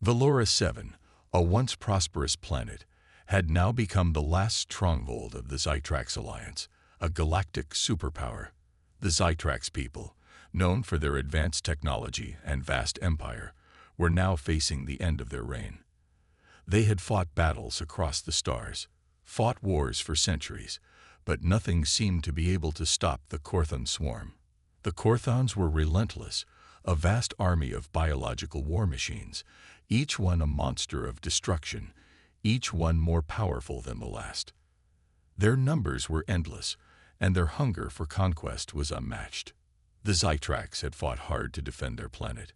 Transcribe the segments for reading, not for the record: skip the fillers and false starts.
Valora 7, a once prosperous planet, had now become the last stronghold of the Zytrax Alliance, a galactic superpower. The Zytrax people, known for their advanced technology and vast empire, were now facing the end of their reign. They had fought battles across the stars, fought wars for centuries, but nothing seemed to be able to stop the Korthon swarm. The Korthons were relentless, a vast army of biological war machines, each one a monster of destruction, each one more powerful than the last. Their numbers were endless, and their hunger for conquest was unmatched. The Zytrax had fought hard to defend their planet.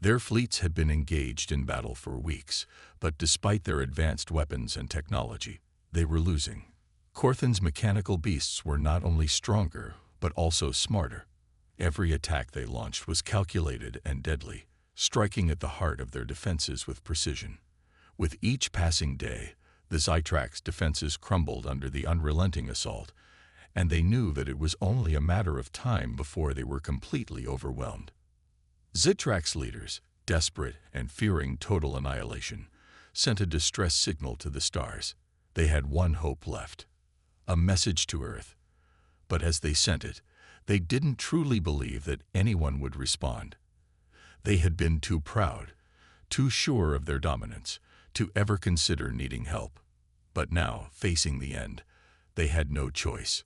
Their fleets had been engaged in battle for weeks, but despite their advanced weapons and technology, they were losing. Korthon's mechanical beasts were not only stronger, but also smarter. Every attack they launched was calculated and deadly, striking at the heart of their defenses with precision. With each passing day, the Zytrax defenses crumbled under the unrelenting assault, and they knew that it was only a matter of time before they were completely overwhelmed. Zytrax leaders, desperate and fearing total annihilation, sent a distress signal to the stars. They had one hope left, a message to Earth. But as they sent it, they didn't truly believe that anyone would respond. They had been too proud, too sure of their dominance, to ever consider needing help. But now, facing the end, they had no choice.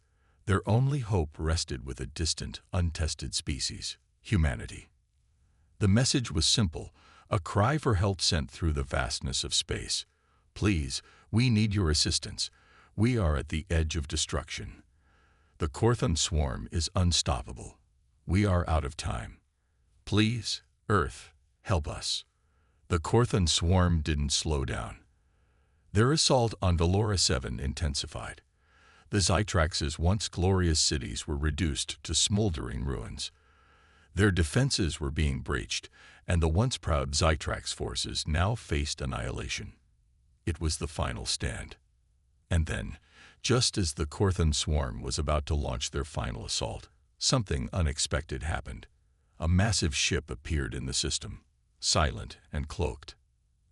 Their only hope rested with a distant, untested species, humanity. The message was simple, a cry for help sent through the vastness of space. Please, we need your assistance. We are at the edge of destruction. The Korthon swarm is unstoppable. We are out of time. Please, Earth, help us. The Korthon swarm didn't slow down. Their assault on Valora 7 intensified. The Zytrax's once glorious cities were reduced to smoldering ruins. Their defenses were being breached, and the once proud Zytrax forces now faced annihilation. It was the final stand. And then, just as the Korthon swarm was about to launch their final assault, something unexpected happened. A massive ship appeared in the system, silent and cloaked.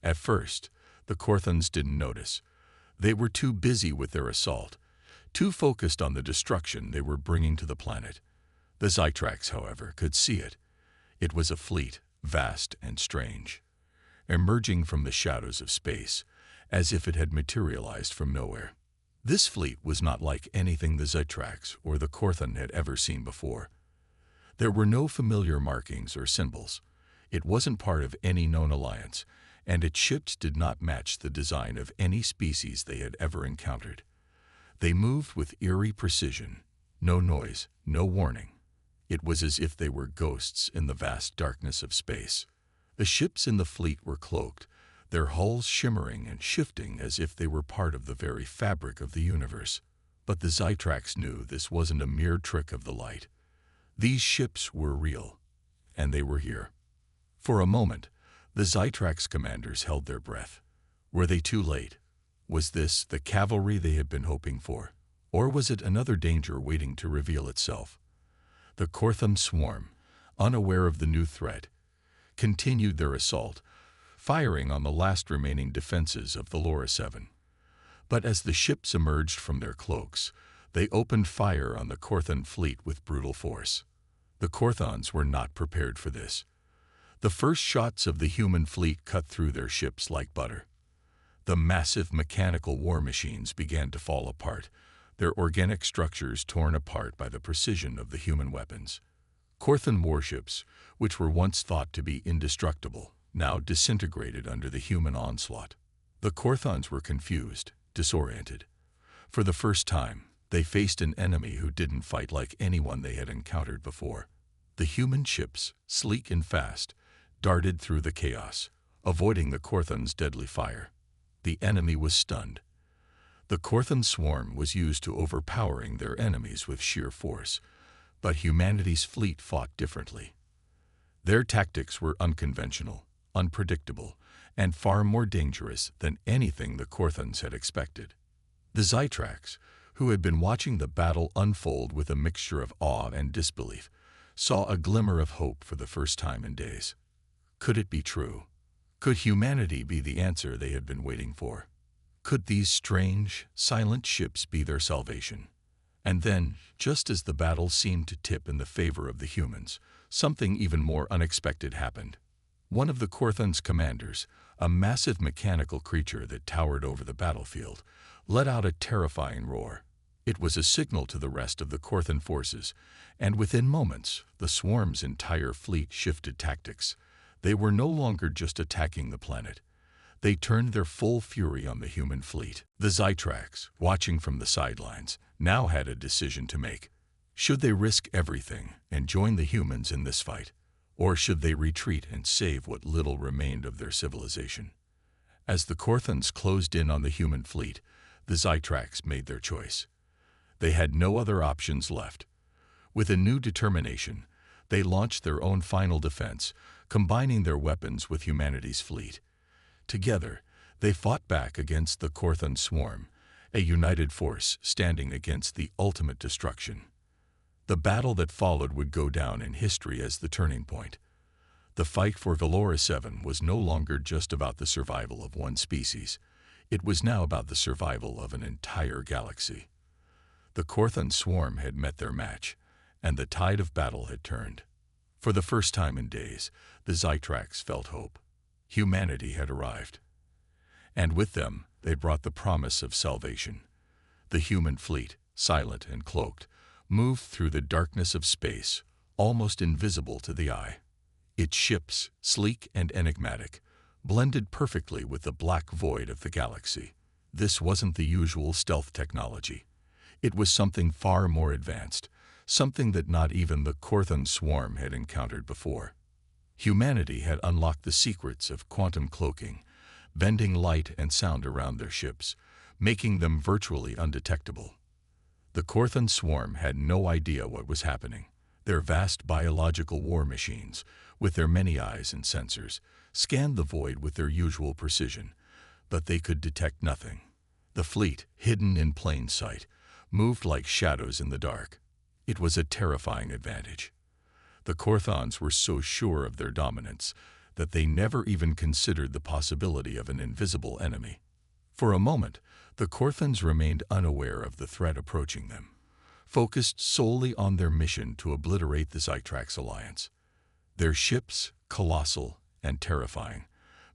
At first, the Korthons didn't notice. They were too busy with their assault, too focused on the destruction they were bringing to the planet. The Zytrax, however, could see it. It was a fleet, vast and strange, emerging from the shadows of space, as if it had materialized from nowhere. This fleet was not like anything the Zytrax or the Korthon had ever seen before. There were no familiar markings or symbols. It wasn't part of any known alliance, and its ships did not match the design of any species they had ever encountered. They moved with eerie precision, no noise, no warning. It was as if they were ghosts in the vast darkness of space. The ships in the fleet were cloaked, their hulls shimmering and shifting as if they were part of the very fabric of the universe. But the Zytrax knew this wasn't a mere trick of the light. These ships were real, and they were here. For a moment, the Zytrax commanders held their breath. Were they too late? Was this the cavalry they had been hoping for? Or was it another danger waiting to reveal itself? The Korthon swarm, unaware of the new threat, continued their assault, firing on the last remaining defenses of Valora 7. But as the ships emerged from their cloaks, they opened fire on the Korthon fleet with brutal force. The Korthons were not prepared for this. The first shots of the human fleet cut through their ships like butter. The massive mechanical war machines began to fall apart, their organic structures torn apart by the precision of the human weapons. Korthon warships, which were once thought to be indestructible, now disintegrated under the human onslaught. The Korthons were confused, disoriented. For the first time, they faced an enemy who didn't fight like anyone they had encountered before. The human ships, sleek and fast, darted through the chaos, avoiding the Korthons' deadly fire. The enemy was stunned. The Korthon swarm was used to overpowering their enemies with sheer force, but humanity's fleet fought differently. Their tactics were unconventional, unpredictable, and far more dangerous than anything the Korthons had expected. The Zytrax, who had been watching the battle unfold with a mixture of awe and disbelief, saw a glimmer of hope for the first time in days. Could it be true? Could humanity be the answer they had been waiting for? Could these strange, silent ships be their salvation? And then, just as the battle seemed to tip in the favor of the humans, something even more unexpected happened. One of the Korthon's commanders, a massive mechanical creature that towered over the battlefield, let out a terrifying roar. It was a signal to the rest of the Korthon forces, and within moments, the swarm's entire fleet shifted tactics. They were no longer just attacking the planet. They turned their full fury on the human fleet. The Zytrax, watching from the sidelines, now had a decision to make. Should they risk everything and join the humans in this fight, or should they retreat and save what little remained of their civilization? As the Korthons closed in on the human fleet, the Zytrax made their choice. They had no other options left. With a new determination, they launched their own final defense, combining their weapons with humanity's fleet. Together, they fought back against the Korthon swarm, a united force standing against the ultimate destruction. The battle that followed would go down in history as the turning point. The fight for Valora 7 was no longer just about the survival of one species. It was now about the survival of an entire galaxy. The Korthon swarm had met their match, and the tide of battle had turned. For the first time in days, the Zytrax felt hope. Humanity had arrived. And with them, they brought the promise of salvation. The human fleet, silent and cloaked, moved through the darkness of space, almost invisible to the eye. Its ships, sleek and enigmatic, blended perfectly with the black void of the galaxy. This wasn't the usual stealth technology. It was something far more advanced, something that not even the Korthon swarm had encountered before. Humanity had unlocked the secrets of quantum cloaking, bending light and sound around their ships, making them virtually undetectable. The Korthon swarm had no idea what was happening. Their vast biological war machines, with their many eyes and sensors, scanned the void with their usual precision, but they could detect nothing. The fleet, hidden in plain sight, moved like shadows in the dark. It was a terrifying advantage. The Korthons were so sure of their dominance that they never even considered the possibility of an invisible enemy. For a moment, the Korthons remained unaware of the threat approaching them, focused solely on their mission to obliterate the Zytrax alliance. Their ships, colossal and terrifying,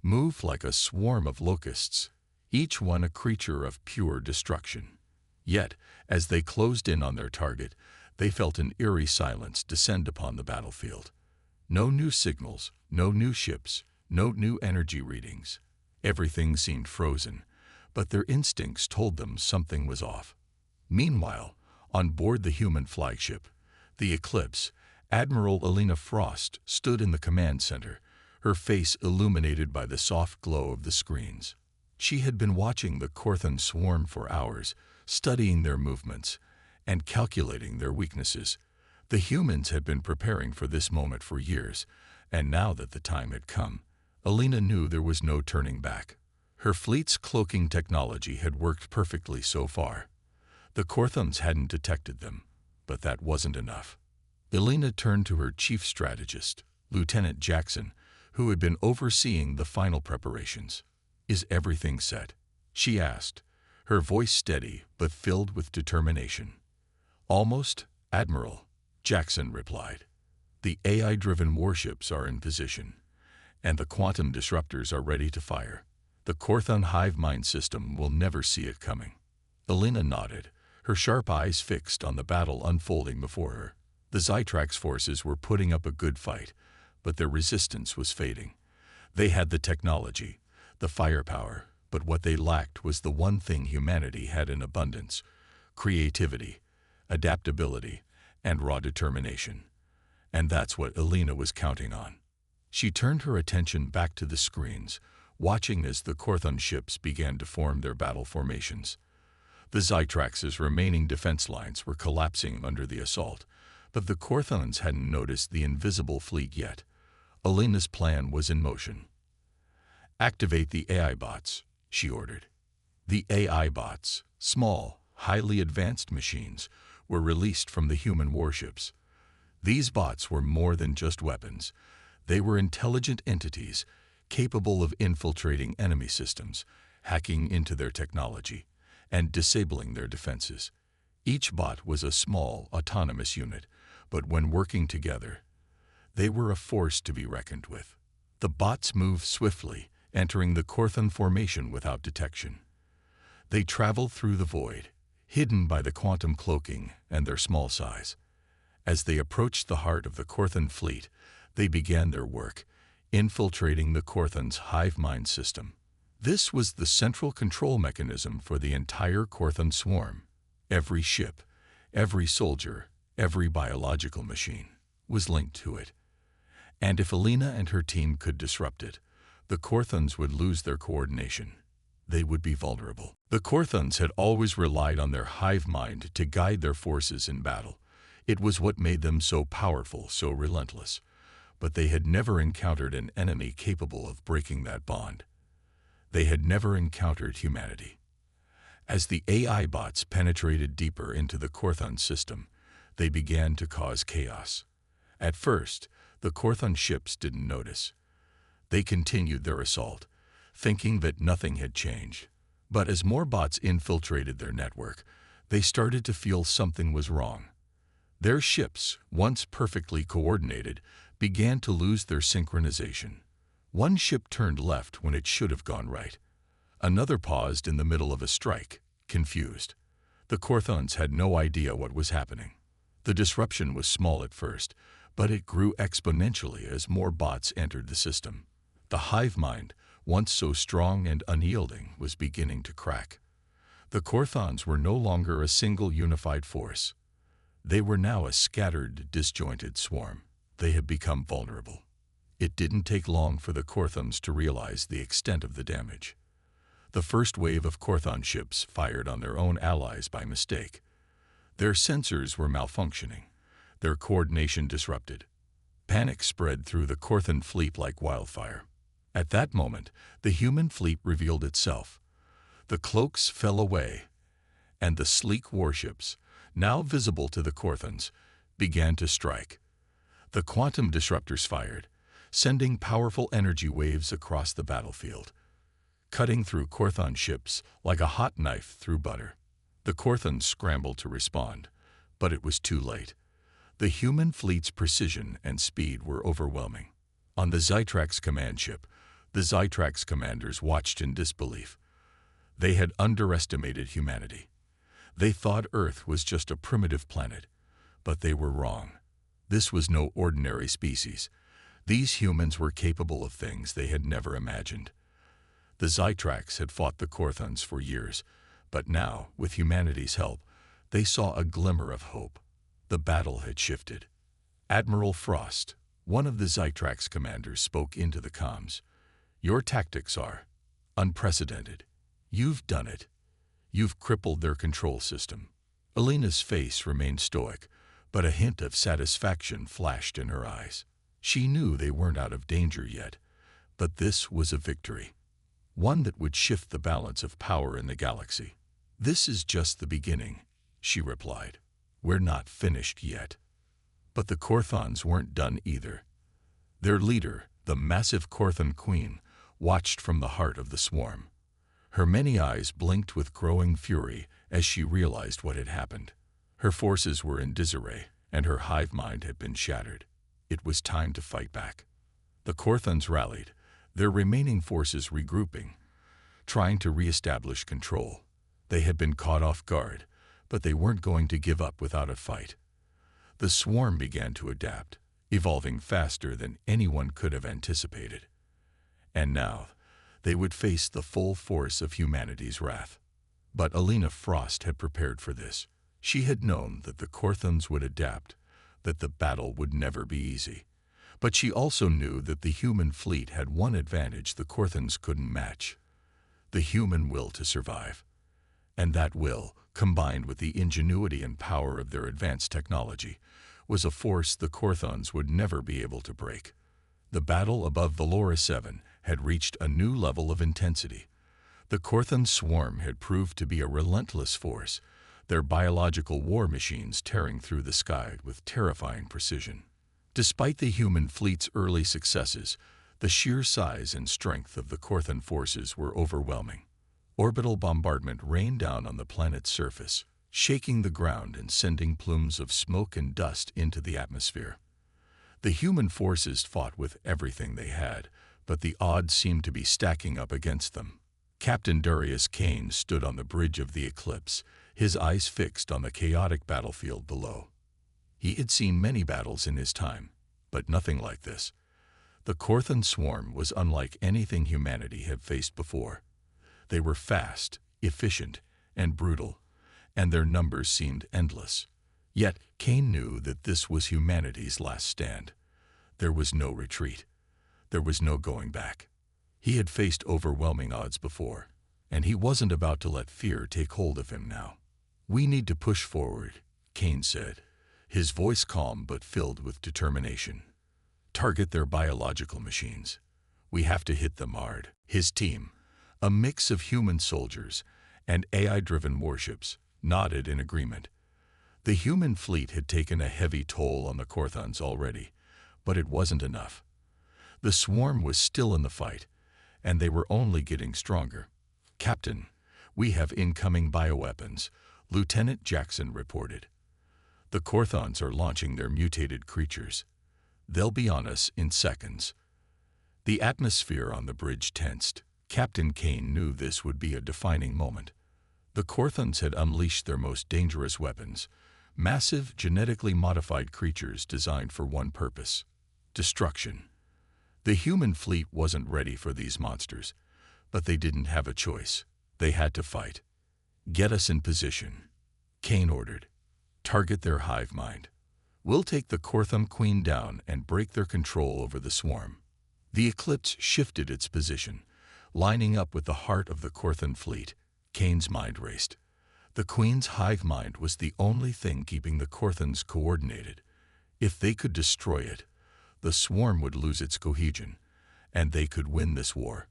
moved like a swarm of locusts, each one a creature of pure destruction. Yet, as they closed in on their target, they felt an eerie silence descend upon the battlefield. No new signals, no new ships, no new energy readings. Everything seemed frozen, but their instincts told them something was off. Meanwhile, on board the human flagship, the Eclipse, Admiral Elena Frost stood in the command center, her face illuminated by the soft glow of the screens. She had been watching the Korthon swarm for hours, studying their movements and calculating their weaknesses. The humans had been preparing for this moment for years, and now that the time had come, Elena knew there was no turning back. Her fleet's cloaking technology had worked perfectly so far. The Korthons hadn't detected them, but that wasn't enough. Elena turned to her chief strategist, Lieutenant Jackson, who had been overseeing the final preparations. "Is everything set?" she asked, her voice steady but filled with determination. "Almost, Admiral," Jackson replied. "The AI-driven warships are in position, and the quantum disruptors are ready to fire. The Korthon hive mind system will never see it coming." Elena nodded, her sharp eyes fixed on the battle unfolding before her. The Zytrax forces were putting up a good fight, but their resistance was fading. They had the technology, the firepower, but what they lacked was the one thing humanity had in abundance: creativity, adaptability, and raw determination. And that's what Elena was counting on. She turned her attention back to the screens, watching as the Korthon ships began to form their battle formations. The Zytrax's remaining defense lines were collapsing under the assault, but the Korthons hadn't noticed the invisible fleet yet. Elena's plan was in motion. "Activate the AI bots," she ordered. The AI bots, small, highly advanced machines, were released from the human warships. These bots were more than just weapons. They were intelligent entities, capable of infiltrating enemy systems, hacking into their technology, and disabling their defenses. Each bot was a small, autonomous unit, but when working together, they were a force to be reckoned with. The bots moved swiftly, entering the Corthon formation without detection. They traveled through the void, hidden by the quantum cloaking and their small size. As they approached the heart of the Corthon fleet, they began their work, infiltrating the Corthon's hive mind system. This was the central control mechanism for the entire Corthon swarm. Every ship, every soldier, every biological machine was linked to it. And if Alina and her team could disrupt it, the Corthons would lose their coordination. They would be vulnerable. The Corthons had always relied on their hive mind to guide their forces in battle. It was what made them so powerful, so relentless. But they had never encountered an enemy capable of breaking that bond. They had never encountered humanity. As the AI bots penetrated deeper into the Corthon system, they began to cause chaos. At first, the Corthon ships didn't notice. They continued their assault, thinking that nothing had changed. But as more bots infiltrated their network, they started to feel something was wrong. Their ships, once perfectly coordinated, began to lose their synchronization. One ship turned left when it should have gone right. Another paused in the middle of a strike, confused. The Corthons had no idea what was happening. The disruption was small at first, but it grew exponentially as more bots entered the system. The hive mind, once so strong and unyielding, was beginning to crack. The Corthons were no longer a single unified force. They were now a scattered, disjointed swarm. They had become vulnerable. It didn't take long for the Corthons to realize the extent of the damage. The first wave of Corthon ships fired on their own allies by mistake. Their sensors were malfunctioning, their coordination disrupted. Panic spread through the Corthon fleet like wildfire. At that moment, the human fleet revealed itself. The cloaks fell away, and the sleek warships, now visible to the Corthons, began to strike. The quantum disruptors fired, sending powerful energy waves across the battlefield, cutting through Corthon ships like a hot knife through butter. The Corthons scrambled to respond, but it was too late. The human fleet's precision and speed were overwhelming. On the Zytrax command ship, the Zytrax commanders watched in disbelief. They had underestimated humanity. They thought Earth was just a primitive planet, but they were wrong. This was no ordinary species. These humans were capable of things they had never imagined. The Zytrax had fought the Corthons for years, but now, with humanity's help, they saw a glimmer of hope. The battle had shifted. Admiral Frost, one of the Zytrax commanders, spoke into the comms. "Your tactics are unprecedented. You've done it. You've crippled their control system." Alina's face remained stoic, but a hint of satisfaction flashed in her eyes. She knew they weren't out of danger yet, but this was a victory, one that would shift the balance of power in the galaxy. "This is just the beginning," she replied. "We're not finished yet." But the Corthons weren't done either. Their leader, the massive Corthon Queen, watched from the heart of the swarm. Her many eyes blinked with growing fury as she realized what had happened. Her forces were in disarray, and her hive mind had been shattered. It was time to fight back. The Corthons rallied, their remaining forces regrouping, trying to re-establish control. They had been caught off guard, but they weren't going to give up without a fight. The swarm began to adapt, evolving faster than anyone could have anticipated. And now, they would face the full force of humanity's wrath. But Alina Frost had prepared for this. She had known that the Corthons would adapt, that the battle would never be easy. But she also knew that the human fleet had one advantage the Corthons couldn't match: the human will to survive. And that will, combined with the ingenuity and power of their advanced technology, was a force the Corthons would never be able to break. The battle above Valora 7 had reached a new level of intensity. The Corthon swarm had proved to be a relentless force, their biological war machines tearing through the sky with terrifying precision. Despite the human fleet's early successes, The sheer size and strength of the Korthan forces were overwhelming. Orbital bombardment rained down on the planet's surface, shaking the ground and sending plumes of smoke and dust into the atmosphere. The human forces fought with everything they had, but the odds seemed to be stacking up against them. Captain Darius Kane stood on the bridge of the Eclipse, his eyes fixed on the chaotic battlefield below. He had seen many battles in his time, but nothing like this. The Korthan swarm was unlike anything humanity had faced before. They were fast, efficient, and brutal, and their numbers seemed endless. Yet Kane knew that this was humanity's last stand. There was no retreat. There was no going back. He had faced overwhelming odds before, and he wasn't about to let fear take hold of him now. "We need to push forward," Kane said, his voice calm but filled with determination. "Target their biological machines. We have to hit them hard." His team, a mix of human soldiers and AI-driven warships, nodded in agreement. The human fleet had taken a heavy toll on the Korthans already, but it wasn't enough. The swarm was still in the fight, and they were only getting stronger. "Captain, we have incoming bioweapons," Lieutenant Jackson reported. "The Korthans are launching their mutated creatures. They'll be on us in seconds." The atmosphere on the bridge tensed. Captain Kane knew this would be a defining moment. The Korthans had unleashed their most dangerous weapons, massive, genetically modified creatures designed for one purpose: destruction. The human fleet wasn't ready for these monsters, but they didn't have a choice. They had to fight. "Get us in position," Kane ordered. "Target their hive mind. We'll take the Kortham Queen down and break their control over the swarm." The Eclipse shifted its position, lining up with the heart of the Korthan fleet. Kane's mind raced. The Queen's hive mind was the only thing keeping the Korthans coordinated. If they could destroy it, the swarm would lose its cohesion, and they could win this war.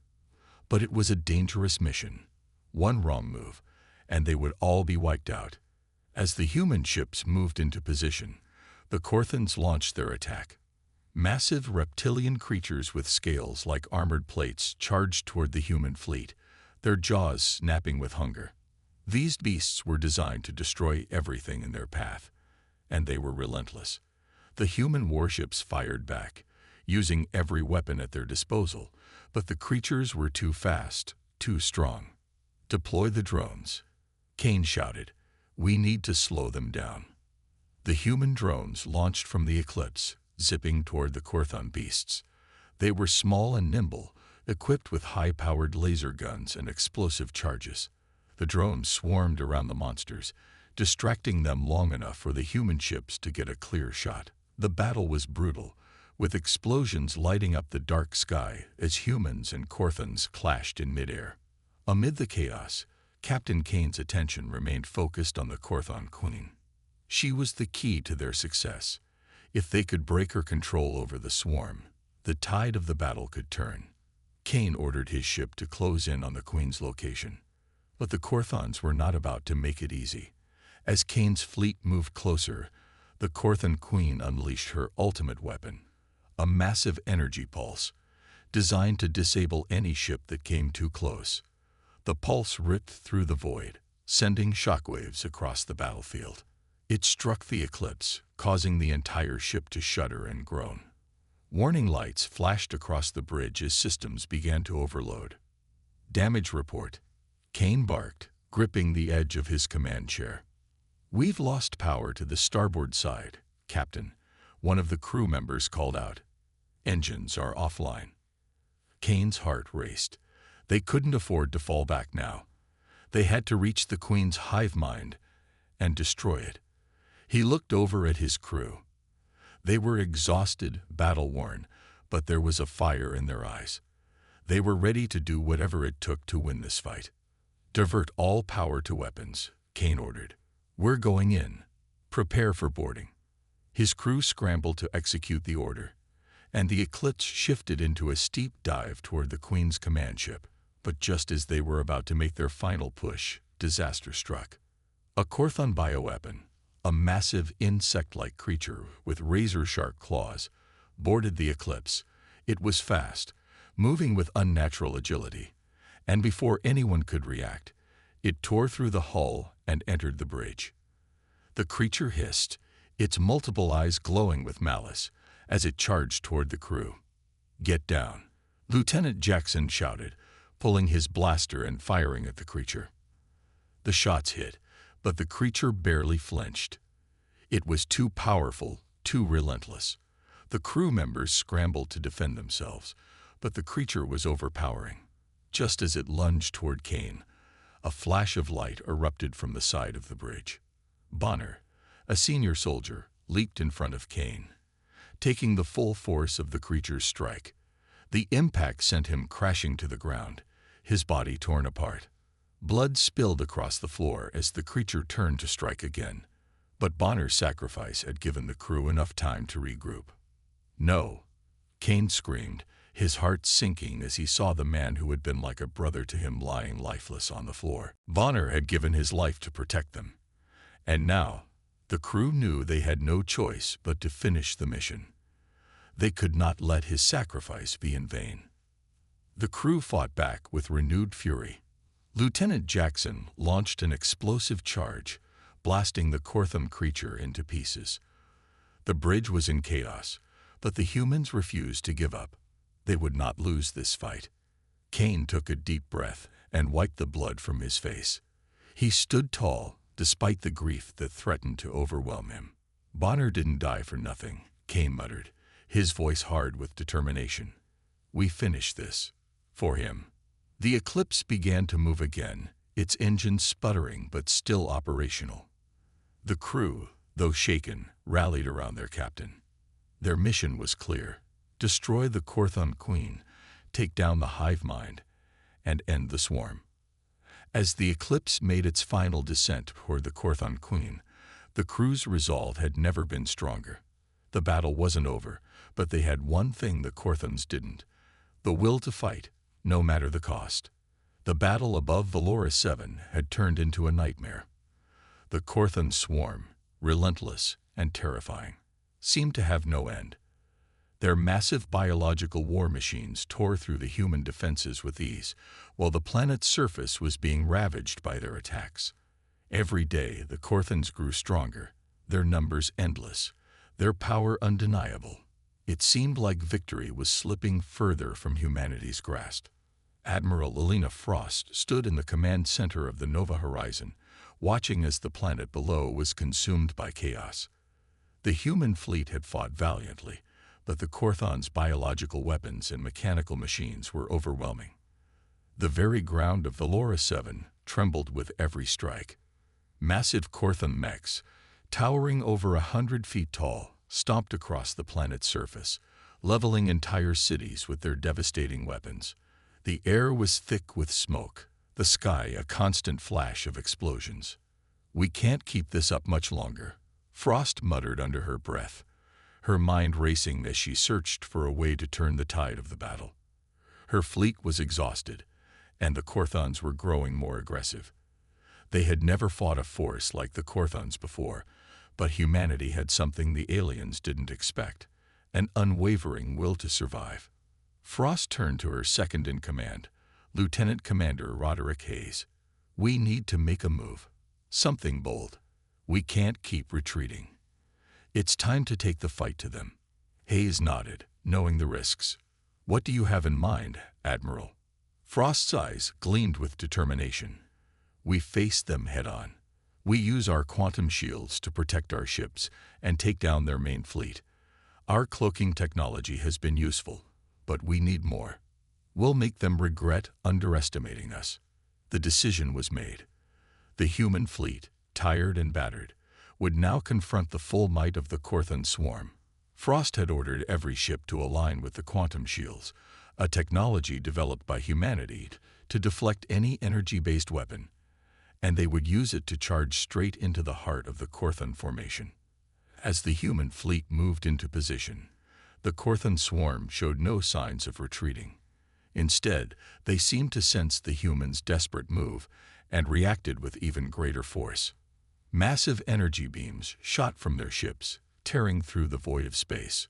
But it was a dangerous mission. One wrong move, and they would all be wiped out. As the human ships moved into position, the Korthans launched their attack. Massive reptilian creatures with scales like armored plates charged toward the human fleet, their jaws snapping with hunger. These beasts were designed to destroy everything in their path, and they were relentless. The human warships fired back, using every weapon at their disposal, but the creatures were too fast, too strong. "Deploy the drones," Kane shouted. "We need to slow them down." The human drones launched from the Eclipse, zipping toward the Korthan beasts. They were small and nimble, equipped with high-powered laser guns and explosive charges. The drones swarmed around the monsters, distracting them long enough for the human ships to get a clear shot. The battle was brutal, with explosions lighting up the dark sky as humans and Korthans clashed in midair. Amid the chaos, Captain Kane's attention remained focused on the Korthan Queen. She was the key to their success. If they could break her control over the swarm, the tide of the battle could turn. Kane ordered his ship to close in on the Queen's location. But the Korthans were not about to make it easy. As Kane's fleet moved closer, the Korthan Queen unleashed her ultimate weapon, a massive energy pulse, designed to disable any ship that came too close. The pulse ripped through the void, sending shockwaves across the battlefield. It struck the Eclipse, causing the entire ship to shudder and groan. Warning lights flashed across the bridge as systems began to overload. "Damage report," Kane barked, gripping the edge of his command chair. "We've lost power to the starboard side, Captain," one of the crew members called out. "Engines are offline." Kane's heart raced. They couldn't afford to fall back now. They had to reach the Queen's hive mind and destroy it. He looked over at his crew. They were exhausted, battle-worn, but there was a fire in their eyes. They were ready to do whatever it took to win this fight. "Divert all power to weapons," Kane ordered. "We're going in. Prepare for boarding." His crew scrambled to execute the order, and the Eclipse shifted into a steep dive toward the Queen's command ship. But just as they were about to make their final push, disaster struck. A Korthan bioweapon, a massive insect-like creature with razor-sharp claws, boarded the Eclipse. It was fast, moving with unnatural agility, and before anyone could react, it tore through the hull and entered the bridge. The creature hissed, its multiple eyes glowing with malice, as it charged toward the crew. "Get down," Lieutenant Jackson shouted, pulling his blaster and firing at the creature. The shots hit, but the creature barely flinched. It was too powerful, too relentless. The crew members scrambled to defend themselves, but the creature was overpowering. Just as it lunged toward Kane, a flash of light erupted from the side of the bridge. Bonner, a senior soldier, leaped in front of Kane, taking the full force of the creature's strike. The impact sent him crashing to the ground, his body torn apart. Blood spilled across the floor as the creature turned to strike again, but Bonner's sacrifice had given the crew enough time to regroup. "No!" Kane screamed, his heart sinking as he saw the man who had been like a brother to him lying lifeless on the floor. Bonner had given his life to protect them, and now the crew knew they had no choice but to finish the mission. They could not let his sacrifice be in vain. The crew fought back with renewed fury. Lieutenant Jackson launched an explosive charge, blasting the Kortham creature into pieces. The bridge was in chaos, but the humans refused to give up. They would not lose this fight. Kane took a deep breath and wiped the blood from his face. He stood tall, despite the grief that threatened to overwhelm him. "Bonner didn't die for nothing," Kane muttered, his voice hard with determination. "We finished this. For him." The Eclipse began to move again, its engines sputtering but still operational. The crew, though shaken, rallied around their captain. Their mission was clear: destroy the Korthon Queen, take down the hive mind, and end the swarm. As the Eclipse made its final descent toward the Korthon Queen, the crew's resolve had never been stronger. The battle wasn't over, but they had one thing the Korthons didn't: the will to fight, no matter the cost. The battle above Valora 7 had turned into a nightmare. The Korthon swarm, relentless and terrifying, seemed to have no end. Their massive biological war machines tore through the human defenses with ease, while the planet's surface was being ravaged by their attacks. Every day the Korthons grew stronger, their numbers endless, their power undeniable. It seemed like victory was slipping further from humanity's grasp. Admiral Elena Frost stood in the command center of the Nova Horizon, watching as the planet below was consumed by chaos. The human fleet had fought valiantly, but the Korthon's biological weapons and mechanical machines were overwhelming. The very ground of Valora 7 trembled with every strike. Massive Korthon mechs, towering over 100 feet tall, stomped across the planet's surface, leveling entire cities with their devastating weapons. The air was thick with smoke, the sky a constant flash of explosions. "We can't keep this up much longer," Frost muttered under her breath, her mind racing as she searched for a way to turn the tide of the battle. Her fleet was exhausted, and the Korthons were growing more aggressive. They had never fought a force like the Korthons before, but humanity had something the aliens didn't expect: an unwavering will to survive. Frost turned to her second-in-command, Lieutenant Commander Roderick Hayes. "We need to make a move. Something bold. We can't keep retreating. It's time to take the fight to them." Hayes nodded, knowing the risks. "What do you have in mind, Admiral?" Frost's eyes gleamed with determination. "We face them head-on. We use our quantum shields to protect our ships and take down their main fleet. Our cloaking technology has been useful, but we need more. We'll make them regret underestimating us." The decision was made. The human fleet, tired and battered, would now confront the full might of the Korthon swarm. Frost had ordered every ship to align with the quantum shields, a technology developed by humanity to deflect any energy-based weapon, and they would use it to charge straight into the heart of the Korthon formation. As the human fleet moved into position, the Korthon swarm showed no signs of retreating. Instead, they seemed to sense the humans' desperate move and reacted with even greater force. Massive energy beams shot from their ships, tearing through the void of space.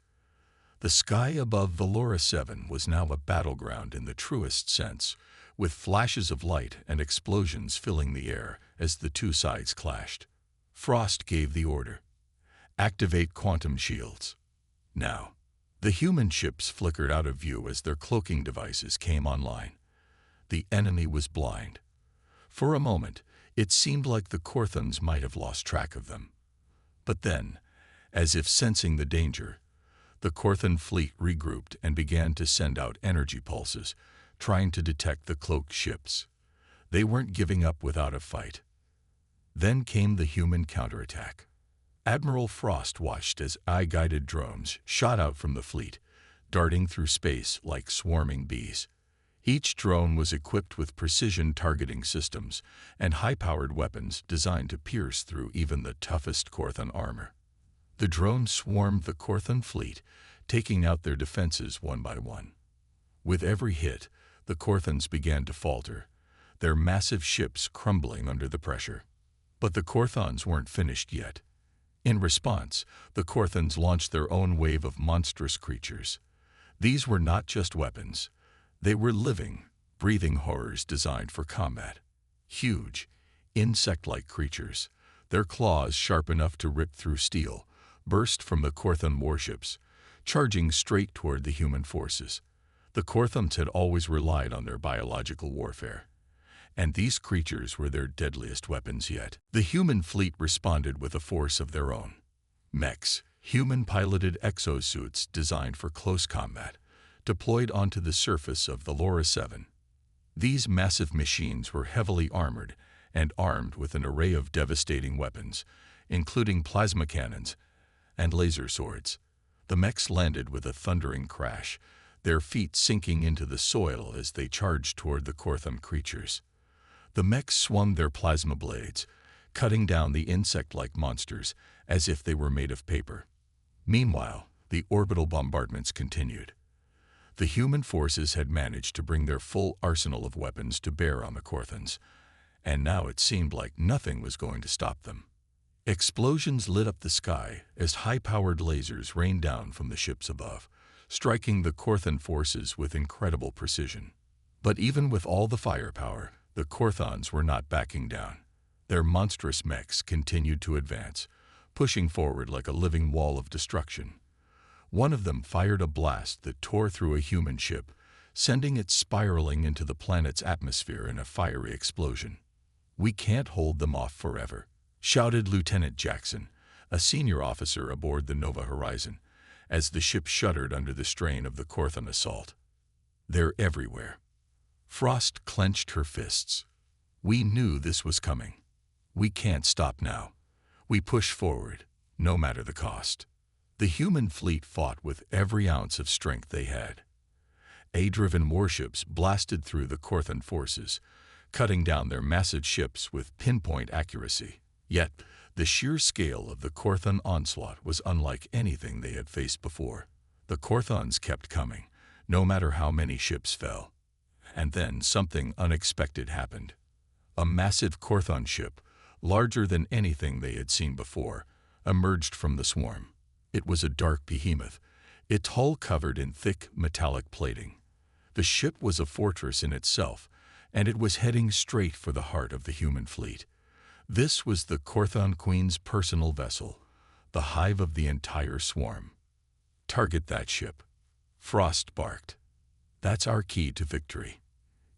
The sky above Valora 7 was now a battleground in the truest sense, with flashes of light and explosions filling the air as the two sides clashed. Frost gave the order. Activate quantum shields. Now. The human ships flickered out of view as their cloaking devices came online. The enemy was blind. For a moment, it seemed like the Korthons might have lost track of them. But then, as if sensing the danger, the Korthon fleet regrouped and began to send out energy pulses, trying to detect the cloaked ships. They weren't giving up without a fight. Then came the human counterattack. Admiral Frost watched as eye-guided drones shot out from the fleet, darting through space like swarming bees. Each drone was equipped with precision targeting systems and high-powered weapons designed to pierce through even the toughest Korthon armor. The drones swarmed the Korthon fleet, taking out their defenses one by one. With every hit, the Korthons began to falter, their massive ships crumbling under the pressure. But the Korthons weren't finished yet. In response, the Korthons launched their own wave of monstrous creatures. These were not just weapons. They were living, breathing horrors designed for combat. Huge, insect-like creatures, their claws sharp enough to rip through steel, burst from the Korthon warships, charging straight toward the human forces. The Korthons had always relied on their biological warfare, and these creatures were their deadliest weapons yet. The human fleet responded with a force of their own. Mechs, human-piloted exosuits designed for close combat, deployed onto the surface of the Valora 7. These massive machines were heavily armored and armed with an array of devastating weapons, including plasma cannons and laser swords. The mechs landed with a thundering crash, their feet sinking into the soil as they charged toward the Korthon creatures. The mechs swung their plasma blades, cutting down the insect-like monsters as if they were made of paper. Meanwhile, the orbital bombardments continued. The human forces had managed to bring their full arsenal of weapons to bear on the Korthons, and now it seemed like nothing was going to stop them. Explosions lit up the sky as high-powered lasers rained down from the ships above, striking the Korthon forces with incredible precision. But even with all the firepower, the Korthons were not backing down. Their monstrous mechs continued to advance, pushing forward like a living wall of destruction. One of them fired a blast that tore through a human ship, sending it spiraling into the planet's atmosphere in a fiery explosion. "We can't hold them off forever," shouted Lieutenant Jackson, a senior officer aboard the Nova Horizon, as the ship shuddered under the strain of the Korthon assault. "They're everywhere." Frost clenched her fists. "We knew this was coming. We can't stop now. We push forward, no matter the cost." The human fleet fought with every ounce of strength they had. A-driven warships blasted through the Korthon forces, cutting down their massive ships with pinpoint accuracy. Yet, the sheer scale of the Korthon onslaught was unlike anything they had faced before. The Korthons kept coming, no matter how many ships fell. And then something unexpected happened. A massive Korthon ship, larger than anything they had seen before, emerged from the swarm. It was a dark behemoth, its hull covered in thick metallic plating. The ship was a fortress in itself, and it was heading straight for the heart of the human fleet. This was the Korthon Queen's personal vessel, the hive of the entire swarm. "Target that ship," Frost barked. "That's our key to victory.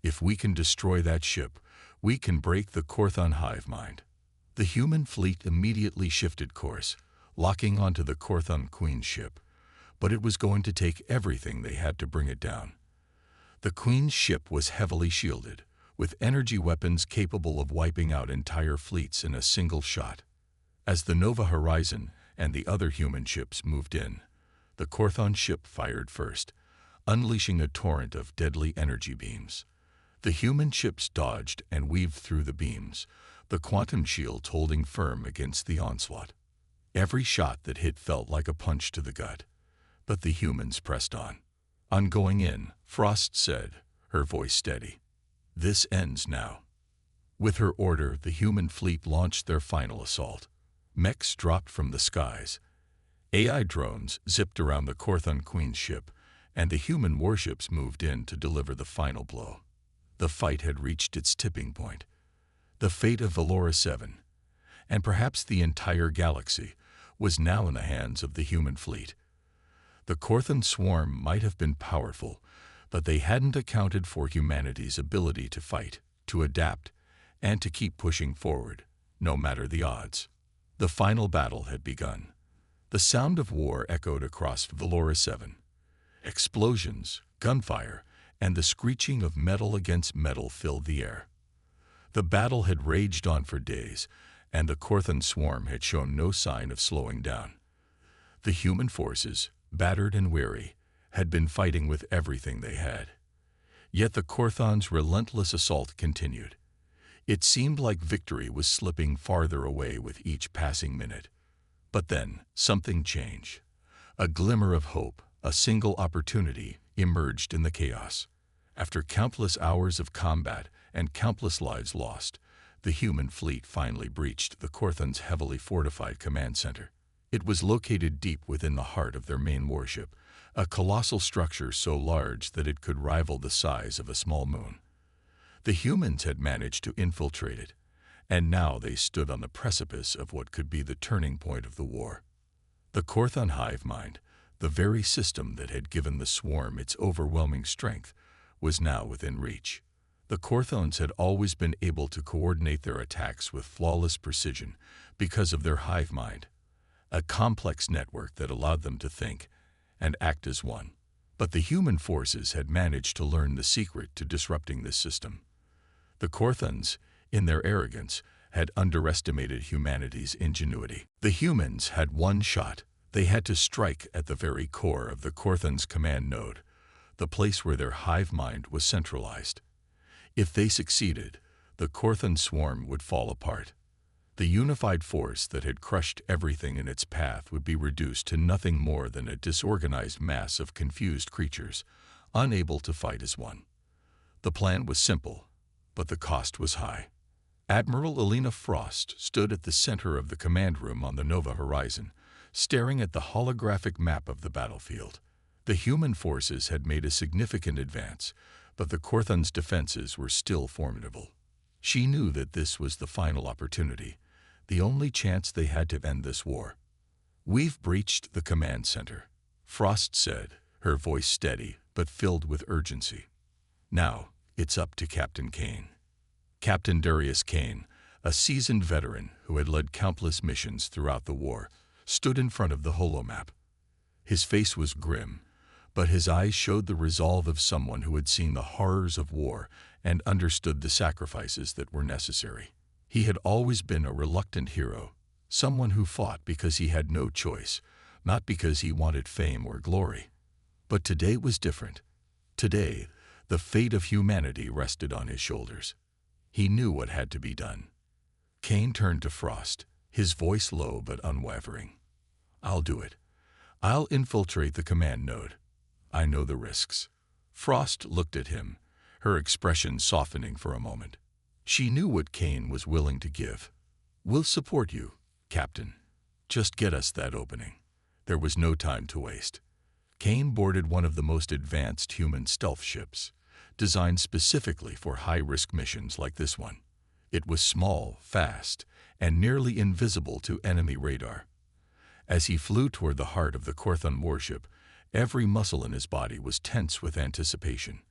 If we can destroy that ship, we can break the Korthon hive mind." The human fleet immediately shifted course, locking onto the Korthon Queen's ship, but it was going to take everything they had to bring it down. The Queen's ship was heavily shielded, with energy weapons capable of wiping out entire fleets in a single shot. As the Nova Horizon and the other human ships moved in, the Korthon ship fired first, unleashing a torrent of deadly energy beams. The human ships dodged and weaved through the beams, the quantum shields holding firm against the onslaught. Every shot that hit felt like a punch to the gut, but the humans pressed on. "On going in," Frost said, her voice steady. "This ends now." With her order, the human fleet launched their final assault. Mechs dropped from the skies, AI drones zipped around the Korthon Queen's ship, and the human warships moved in to deliver the final blow. The fight had reached its tipping point. The fate of Valora 7, and perhaps the entire galaxy, was now in the hands of the human fleet. The Korthon swarm might have been powerful, but they hadn't accounted for humanity's ability to fight, to adapt, and to keep pushing forward, no matter the odds. The final battle had begun. The sound of war echoed across Valora 7. Explosions, gunfire, and the screeching of metal against metal filled the air. The battle had raged on for days, and the Korthon swarm had shown no sign of slowing down. The human forces, battered and weary, had been fighting with everything they had. Yet the Korthon's relentless assault continued. It seemed like victory was slipping farther away with each passing minute. But then, something changed. A glimmer of hope, a single opportunity, emerged in the chaos. After countless hours of combat and countless lives lost, the human fleet finally breached the Korthon's heavily fortified command center. It was located deep within the heart of their main warship, a colossal structure so large that it could rival the size of a small moon. The humans had managed to infiltrate it, and now they stood on the precipice of what could be the turning point of the war. The Korthon hive mind, the very system that had given the swarm its overwhelming strength, was now within reach. The Korthons had always been able to coordinate their attacks with flawless precision because of their hive mind, a complex network that allowed them to think and act as one. But the human forces had managed to learn the secret to disrupting this system. The Korthons, in their arrogance, had underestimated humanity's ingenuity. The humans had one shot. They had to strike at the very core of the Korthon's command node, the place where their hive mind was centralized. If they succeeded, the Korthon swarm would fall apart. The unified force that had crushed everything in its path would be reduced to nothing more than a disorganized mass of confused creatures, unable to fight as one. The plan was simple, but the cost was high. Admiral Elena Frost stood at the center of the command room on the Nova horizon, staring at the holographic map of the battlefield. The human forces had made a significant advance, but the Korthon's defenses were still formidable. She knew that this was the final opportunity, the only chance they had to end this war. "We've breached the command center," Frost said, her voice steady but filled with urgency. "Now, it's up to Captain Kane." Captain Darius Kane, a seasoned veteran who had led countless missions throughout the war, stood in front of the holomap. His face was grim, but his eyes showed the resolve of someone who had seen the horrors of war and understood the sacrifices that were necessary. He had always been a reluctant hero, someone who fought because he had no choice, not because he wanted fame or glory. But today was different. Today, the fate of humanity rested on his shoulders. He knew what had to be done. Kane turned to Frost, his voice low but unwavering. "I'll do it. I'll infiltrate the command node. I know the risks." Frost looked at him, her expression softening for a moment. She knew what Kane was willing to give. "We'll support you, Captain. Just get us that opening." There was no time to waste. Kane boarded one of the most advanced human stealth ships, designed specifically for high-risk missions like this one. It was small, fast, and nearly invisible to enemy radar. As he flew toward the heart of the Korthon warship, every muscle in his body was tense with anticipation.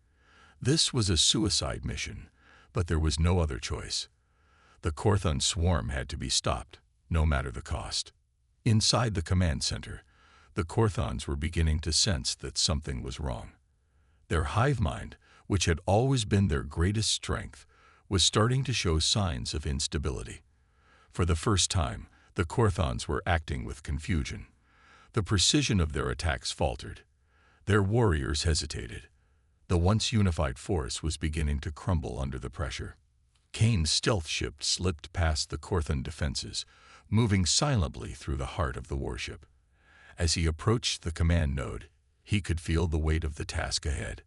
This was a suicide mission, but there was no other choice. The Korthon swarm had to be stopped, no matter the cost. Inside the command center, the Korthons were beginning to sense that something was wrong. Their hive mind, which had always been their greatest strength, was starting to show signs of instability. For the first time, the Korthons were acting with confusion. The precision of their attacks faltered. Their warriors hesitated. The once unified force was beginning to crumble under the pressure. Kane's stealth ship slipped past the Korthon defenses, moving silently through the heart of the warship. As he approached the command node, he could feel the weight of the task ahead.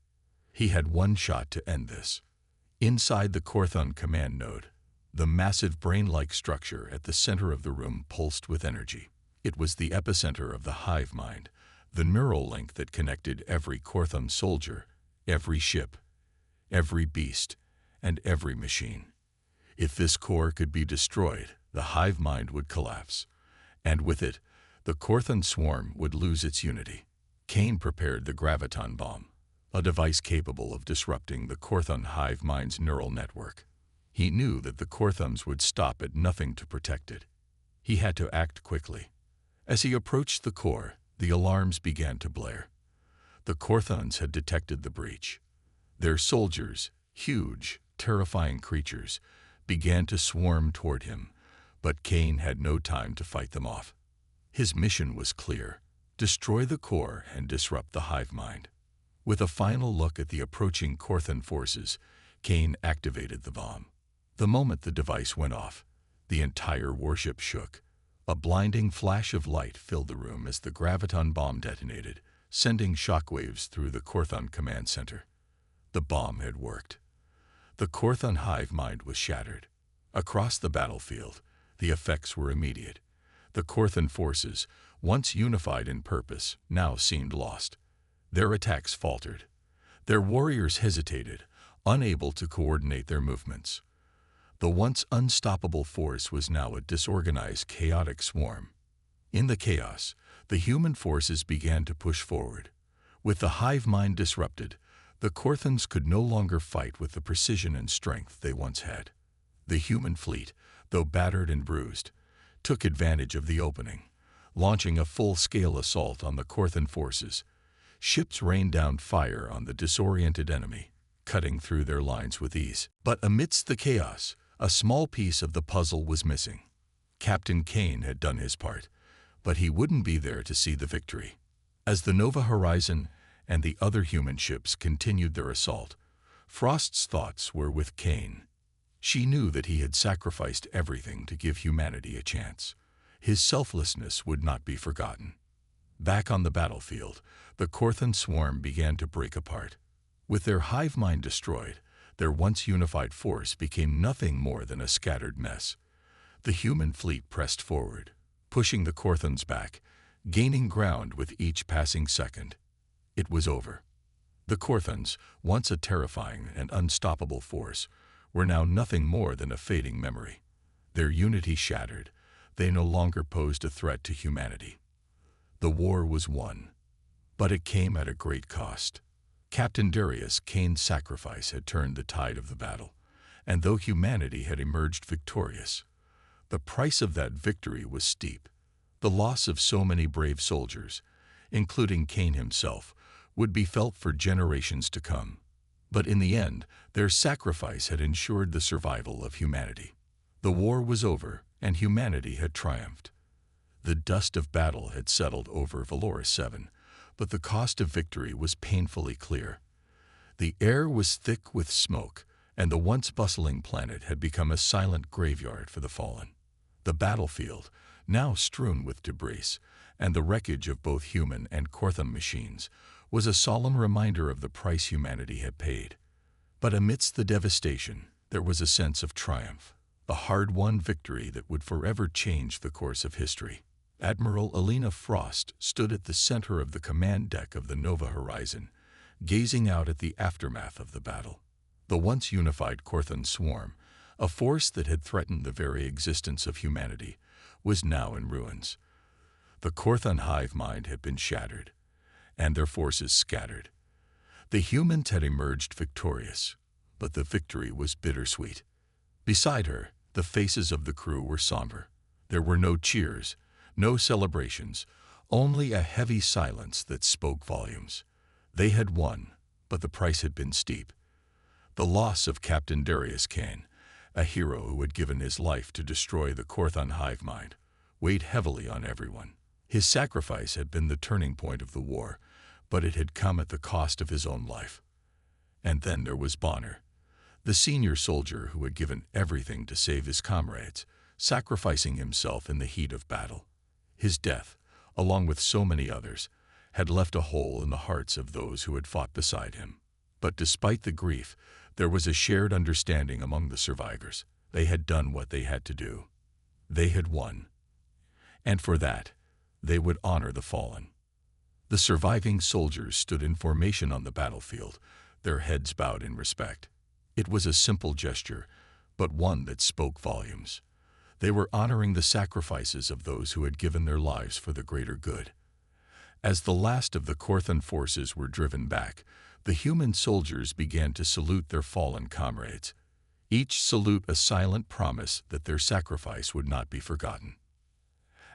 He had one shot to end this. Inside the Korthon command node, the massive brain-like structure at the center of the room pulsed with energy. It was the epicenter of the hive mind, the neural link that connected every Kortham soldier, every ship, every beast, and every machine. If this core could be destroyed, the hive mind would collapse, and with it, the Korthan swarm would lose its unity. Kane prepared the graviton bomb, a device capable of disrupting the Korthan hive mind's neural network. He knew that the Korthams would stop at nothing to protect it. He had to act quickly. As he approached the core, the alarms began to blare. The Korthans had detected the breach. Their soldiers, huge, terrifying creatures, began to swarm toward him, but Kane had no time to fight them off. His mission was clear: destroy the core and disrupt the hive mind. With a final look at the approaching Korthan forces, Kane activated the bomb. The moment the device went off, the entire warship shook. A blinding flash of light filled the room as the graviton bomb detonated, sending shockwaves through the Korthan command center. The bomb had worked. The Korthan hive mind was shattered. Across the battlefield, the effects were immediate. The Korthan forces, once unified in purpose, now seemed lost. Their attacks faltered. Their warriors hesitated, unable to coordinate their movements. The once unstoppable force was now a disorganized, chaotic swarm. In the chaos, the human forces began to push forward. With the hive mind disrupted, the Korthans could no longer fight with the precision and strength they once had. The human fleet, though battered and bruised, took advantage of the opening, launching a full-scale assault on the Korthan forces. Ships rained down fire on the disoriented enemy, cutting through their lines with ease. But amidst the chaos, a small piece of the puzzle was missing. Captain Kane had done his part, but he wouldn't be there to see the victory. As the Nova Horizon and the other human ships continued their assault, Frost's thoughts were with Kane. She knew that he had sacrificed everything to give humanity a chance. His selflessness would not be forgotten. Back on the battlefield, the Korthan swarm began to break apart. With their hive mind destroyed, their once unified force became nothing more than a scattered mess. The human fleet pressed forward, pushing the Korthans back, gaining ground with each passing second. It was over. The Korthans, once a terrifying and unstoppable force, were now nothing more than a fading memory. Their unity shattered, they no longer posed a threat to humanity. The war was won, but it came at a great cost. Captain Darius Kane's sacrifice had turned the tide of the battle, and though humanity had emerged victorious, the price of that victory was steep. The loss of so many brave soldiers, including Kane himself, would be felt for generations to come. But in the end, their sacrifice had ensured the survival of humanity. The war was over, and humanity had triumphed. The dust of battle had settled over Valoris 7, but the cost of victory was painfully clear. The air was thick with smoke, and the once bustling planet had become a silent graveyard for the fallen. The battlefield, now strewn with debris, and the wreckage of both human and Kortham machines, was a solemn reminder of the price humanity had paid. But amidst the devastation, there was a sense of triumph, a hard-won victory that would forever change the course of history. Admiral Alina Frost stood at the center of the command deck of the Nova Horizon, gazing out at the aftermath of the battle. The once unified Korthan swarm, a force that had threatened the very existence of humanity, was now in ruins. The Korthan hive mind had been shattered, and their forces scattered. The humans had emerged victorious, but the victory was bittersweet. Beside her, the faces of the crew were somber. There were no cheers, no celebrations, only a heavy silence that spoke volumes. They had won, but the price had been steep. The loss of Captain Darius Kane, a hero who had given his life to destroy the Korthan hive mind, weighed heavily on everyone. His sacrifice had been the turning point of the war, but it had come at the cost of his own life. And then there was Bonner, the senior soldier who had given everything to save his comrades, sacrificing himself in the heat of battle. His death, along with so many others, had left a hole in the hearts of those who had fought beside him. But despite the grief, there was a shared understanding among the survivors. They had done what they had to do. They had won. And for that, They would honor the fallen. The surviving soldiers stood in formation on the battlefield, their heads bowed in respect. It was a simple gesture, but one that spoke volumes. They were honoring the sacrifices of those who had given their lives for the greater good. As the last of the Korthan forces were driven back, the human soldiers began to salute their fallen comrades, each salute a silent promise that their sacrifice would not be forgotten.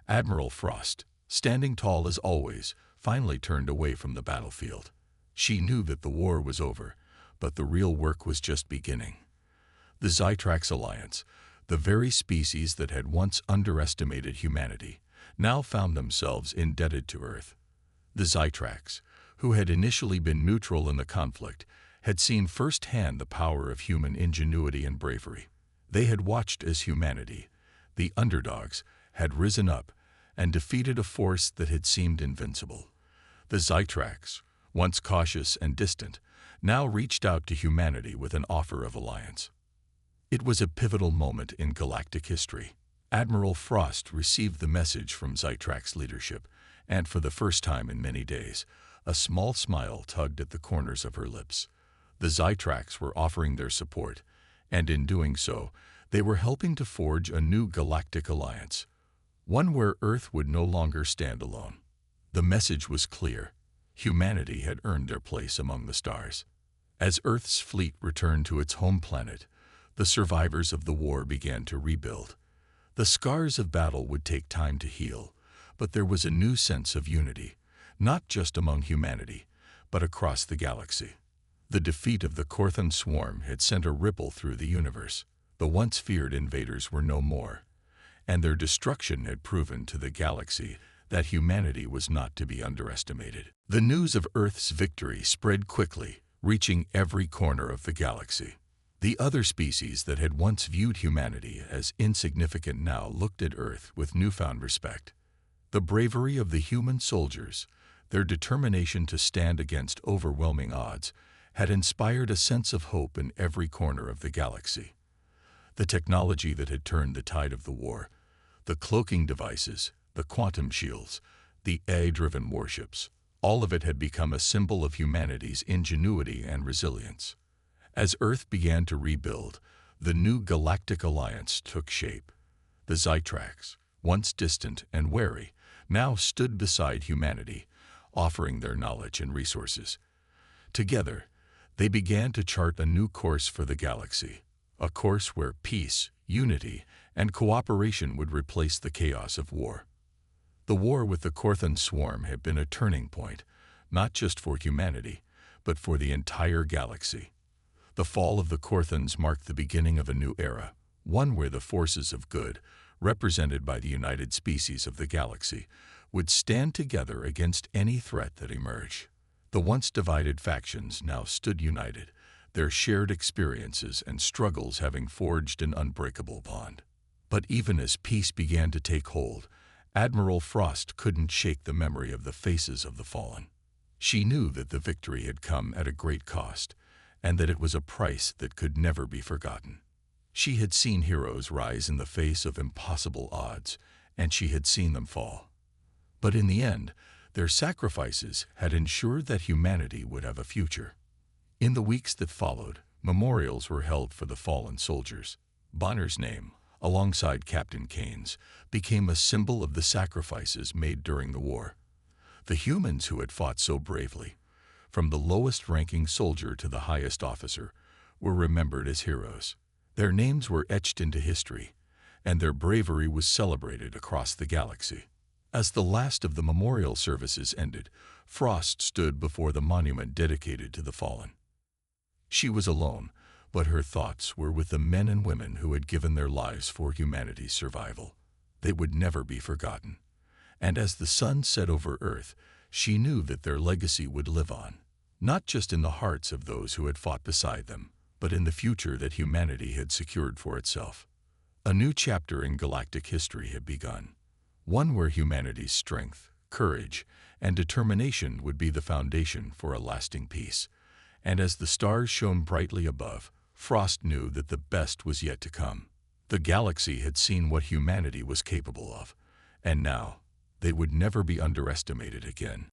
Admiral Frost, standing tall as always, finally turned away from the battlefield. She knew that the war was over, but the real work was just beginning. The Zytrax Alliance, the very species that had once underestimated humanity, now found themselves indebted to Earth. The Zytrax, who had initially been neutral in the conflict, had seen firsthand the power of human ingenuity and bravery. They had watched as humanity, the underdogs, had risen up and defeated a force that had seemed invincible. The Zytrax, once cautious and distant, now reached out to humanity with an offer of alliance. It was a pivotal moment in galactic history. Admiral Frost received the message from Zytrax leadership, and for the first time in many days, a small smile tugged at the corners of her lips. The Zytrax were offering their support, and in doing so, they were helping to forge a new galactic alliance, one where Earth would no longer stand alone. The message was clear. Humanity had earned their place among the stars. As Earth's fleet returned to its home planet, the survivors of the war began to rebuild. The scars of battle would take time to heal, but there was a new sense of unity, not just among humanity, but across the galaxy. The defeat of the Korthan swarm had sent a ripple through the universe. The once feared invaders were no more, and their destruction had proven to the galaxy that humanity was not to be underestimated. The news of Earth's victory spread quickly, reaching every corner of the galaxy. The other species that had once viewed humanity as insignificant now looked at Earth with newfound respect. The bravery of the human soldiers, their determination to stand against overwhelming odds, had inspired a sense of hope in every corner of the galaxy. The technology that had turned the tide of the war, the cloaking devices, the quantum shields, the AI-driven warships, all of it had become a symbol of humanity's ingenuity and resilience. As Earth began to rebuild, the new galactic alliance took shape. The Zytrax, once distant and wary, now stood beside humanity, offering their knowledge and resources. Together, they began to chart a new course for the galaxy, a course where peace, unity, and cooperation would replace the chaos of war. The war with the Korthan swarm had been a turning point, not just for humanity, but for the entire galaxy. The fall of the Korthans marked the beginning of a new era, one where the forces of good, represented by the united species of the galaxy, would stand together against any threat that emerged. The once divided factions now stood united, their shared experiences and struggles having forged an unbreakable bond. But even as peace began to take hold, Admiral Frost couldn't shake the memory of the faces of the fallen. She knew that the victory had come at a great cost, and that it was a price that could never be forgotten. She had seen heroes rise in the face of impossible odds, and she had seen them fall. But in the end, their sacrifices had ensured that humanity would have a future. In the weeks that followed, memorials were held for the fallen soldiers. Bonner's name, alongside Captain Kane's, became a symbol of the sacrifices made during the war. The humans who had fought so bravely, from the lowest-ranking soldier to the highest officer, were remembered as heroes. Their names were etched into history, and their bravery was celebrated across the galaxy. As the last of the memorial services ended, Frost stood before the monument dedicated to the fallen. She was alone, but her thoughts were with the men and women who had given their lives for humanity's survival. They would never be forgotten. And as the sun set over Earth, she knew that their legacy would live on, not just in the hearts of those who had fought beside them, but in the future that humanity had secured for itself. A new chapter in galactic history had begun, one where humanity's strength, courage, and determination would be the foundation for a lasting peace. And as the stars shone brightly above, Frost knew that the best was yet to come. The galaxy had seen what humanity was capable of, and now, they would never be underestimated again.